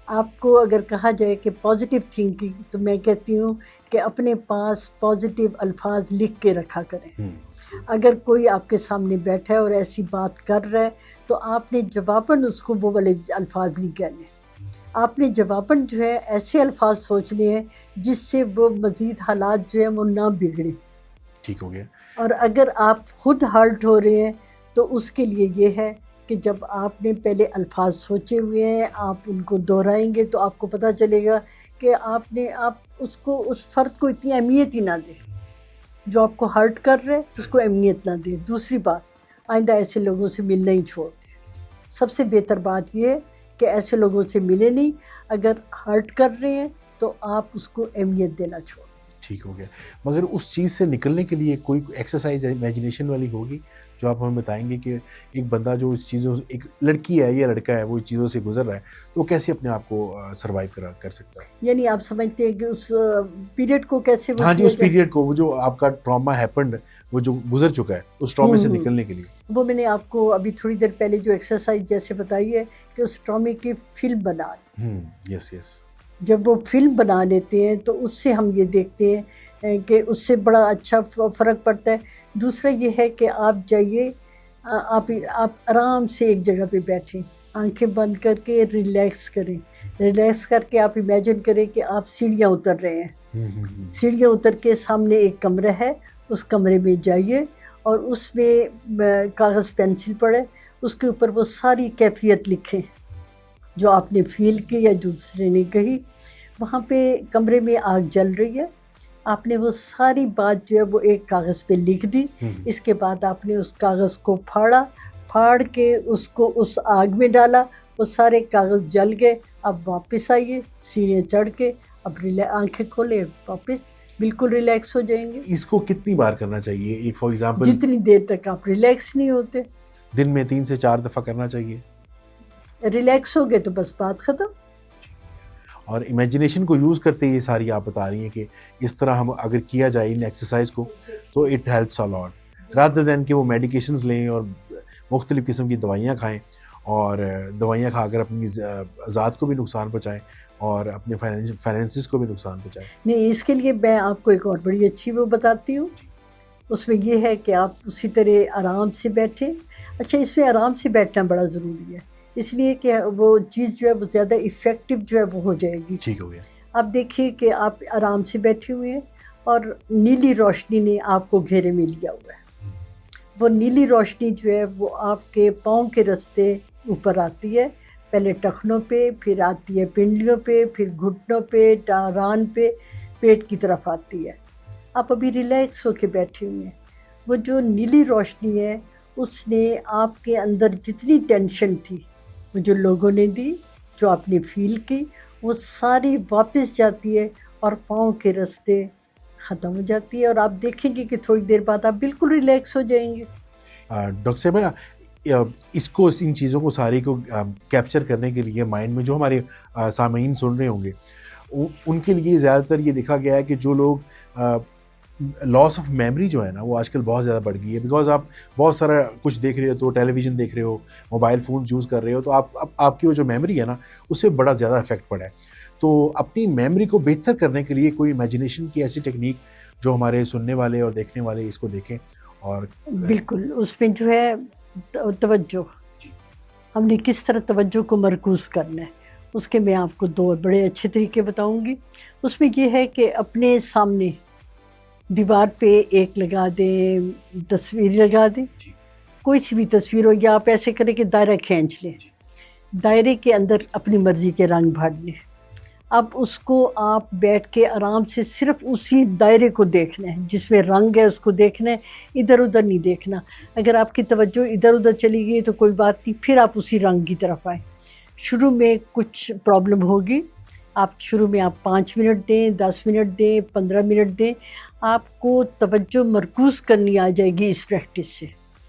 آپ کو اگر کہا جائے کہ پازیٹیو تھنکنگ، تو میں کہتی ہوں کہ اپنے پاس پازیٹیو الفاظ لکھ کے رکھا کریں. اگر کوئی آپ کے سامنے بیٹھا ہے اور ایسی بات کر رہا ہے تو آپ نے جواباً اس کو وہ والے الفاظ نہیں کہنے. آپ نے جواباً جو ہے ایسے الفاظ سوچنے ہیں جس سے وہ مزید حالات جو ہیں وہ نہ بگڑیں. ٹھیک ہو گیا. اور اگر آپ خود ہرٹ ہو رہے ہیں تو اس کے لیے یہ ہے کہ جب آپ نے پہلے الفاظ سوچے ہوئے ہیں، آپ ان کو دہرائیں گے تو آپ کو پتہ چلے گا کہ آپ اس فرد کو اتنی اہمیت ہی نہ دیں. جو آپ کو ہرٹ کر رہے اس کو اہمیت نہ دیں. دوسری بات، آئندہ ایسے لوگوں سے ملنا ہی چھوڑ دیں. سب سے بہتر بات یہ ہے کہ ایسے لوگوں سے ملے نہیں. اگر ہرٹ کر رہے ہیں تو آپ اس کو اہمیت دینا چھوڑ دیں. ٹھیک ہو گیا. مگر اس چیز سے نکلنے کے لیے کوئی ایکسرسائز امیجنیشن والی ہوگی جو آپ ہمیں بتائیں گے کہ ایک بندہ جو اس چیزوں سے، ایک لڑکی ہے یا لڑکا ہے، وہ چیزوں سے گزر رہا ہے تو وہ کیسے اپنے آپ کو سروائیو کر سکتا ہے؟ یعنی آپ سمجھتے ہیں کہ اس پیریڈ کو کیسے وہ ہاں جی، کیا اس جائے؟ پیریڈ کو، وہ جو آپ کا ٹراما ہیپنڈ، وہ جو گزر چکا ہے، اس ٹرامے سے نکلنے کے لیے. وہ میں نے آپ کو ابھی تھوڑی دیر پہلے جو ایکسرسائز جیسے بتائی ہے کہ اس ٹرامے کی فلم بنا لیں. یس یس. جب وہ فلم بنا لیتے ہیں تو اس سے ہم یہ دیکھتے ہیں کہ اس سے بڑا اچھا فرق پڑتا ہے. دوسرا یہ ہے کہ آپ جائیے، آپ آرام سے ایک جگہ پہ بیٹھیں، آنکھیں بند کر کے ریلیکس کریں. ریلیکس کر کے آپ امیجن کریں کہ آپ سیڑھیاں اتر رہے ہیں. سیڑھیاں اتر کے سامنے ایک کمرہ ہے، اس کمرے میں جائیے اور اس میں کاغذ پینسل پڑے، اس کے اوپر وہ ساری کیفیت لکھیں جو آپ نے فیل کی یا دوسرے نے کہی. وہاں پہ کمرے میں آگ جل رہی ہے، آپ نے وہ ساری بات جو ہے وہ ایک کاغذ پہ لکھ دی. اس کے بعد آپ نے اس کاغذ کو پھاڑ کے اس کو اس آگ میں ڈالا، وہ سارے کاغذ جل گئے. اب واپس آئیے سیڑھیاں چڑھ کے، اب آنکھیں کھولے، واپس بالکل ریلیکس ہو جائیں گے. اس کو کتنی بار کرنا چاہیے؟ ایک فار ایگزامپل جتنی دیر تک آپ ریلیکس نہیں ہوتے. دن میں 3 سے 4 دفعہ کرنا چاہیے. ریلیکس ہو گئے تو بس بات ختم. اور امیجنیشن کو یوز کرتے یہ ساری آپ بتا رہی ہیں کہ اس طرح ہم اگر کیا جائے ان ایکسرسائز کو تو it helps a lot, rather than کہ وہ میڈیکیشنز لیں اور مختلف قسم کی دوائیاں کھائیں، اور دوائیاں کھا کر اپنی ذات کو بھی نقصان پہنچائیں اور اپنے فائنینسز کو بھی نقصان پہنچائیں. نہیں، اس کے لیے میں آپ کو ایک اور بڑی اچھی وہ بتاتی ہوں. اس میں یہ ہے کہ آپ اسی طرح آرام سے بیٹھیں. اچھا، اس میں آرام سے بیٹھنا بڑا ضروری ہے، اس لیے کہ وہ چیز جو ہے وہ زیادہ افیکٹو جو ہے وہ ہو جائے گی. ٹھیک ہو گیا. آپ دیکھیے کہ آپ آرام سے بیٹھے ہوئے ہیں اور نیلی روشنی نے آپ کو گھیرے میں لیا ہوا ہے. وہ نیلی روشنی جو ہے وہ آپ کے پاؤں کے رستے اوپر آتی ہے، پہلے ٹخنوں پہ، پھر آتی ہے پنڈلیوں پہ، پھر گھٹنوں پہ، ران پہ، پیٹ کی طرف آتی ہے. آپ ابھی ریلیکس ہو کے بیٹھے ہوئے ہیں. وہ جو نیلی روشنی ہے اس نے آپ کے اندر جتنی ٹینشن تھی، وہ جو لوگوں نے دی، جو آپ نے فیل کی، وہ ساری واپس جاتی ہے اور پاؤں کے رستے ختم ہو جاتی ہے، اور آپ دیکھیں گے کہ تھوڑی دیر بعد آپ بالکل ریلیکس ہو جائیں گے. ڈاکٹر صاحبہ، اس کو، ان چیزوں کو ساری کو کیپچر کرنے کے لیے مائنڈ میں، جو ہمارے سامعین سن رہے ہوں گے ان کے لیے زیادہ تر یہ دیکھا گیا ہے کہ جو لوگ لاس آف میموری جو ہے نا وہ آج کل بہت زیادہ بڑھ گئی ہے، بیکاز آپ بہت سارا کچھ دیکھ رہے ہو، تو ٹیلی ویژن دیکھ رہے ہو، موبائل فون یوز کر رہے ہو، تو آپ کی وہ جو میموری ہے نا اس سے بڑا زیادہ افیکٹ پڑا ہے. تو اپنی میموری کو بہتر کرنے کے لیے کوئی امیجنیشن کی ایسی ٹیکنیک جو ہمارے سننے والے اور دیکھنے والے اس کو دیکھیں. اور بالکل اس میں جو ہے توجہ، ہم نے کس طرح توجہ کو مرکوز کرنا ہے، اس کے میں آپ کو 2 بڑے اچھے طریقے بتاؤں گی. اس میں یہ ہے کہ اپنے سامنے دیوار پہ ایک لگا دیں، تصویر لگا دیں، کوئی سی بھی تصویر ہو، یا آپ ایسے کریں کہ دائرہ کھینچ لیں، دائرے کے اندر اپنی مرضی کے رنگ بھر لیں. اب اس کو آپ بیٹھ کے آرام سے صرف اسی دائرے کو دیکھنا ہے، جس میں رنگ ہے اس کو دیکھنا ہے، ادھر ادھر نہیں دیکھنا. اگر آپ کی توجہ ادھر ادھر چلی گئی تو کوئی بات نہیں، پھر آپ اسی رنگ کی طرف آئیں. شروع میں کچھ پرابلم ہوگی، شروع میں آپ 5 منٹ دیں، 10 منٹ دیں، 15 منٹ دیں، آپ کو توجہ مرکوز کرنی آ جائے گی اس پریکٹس سے.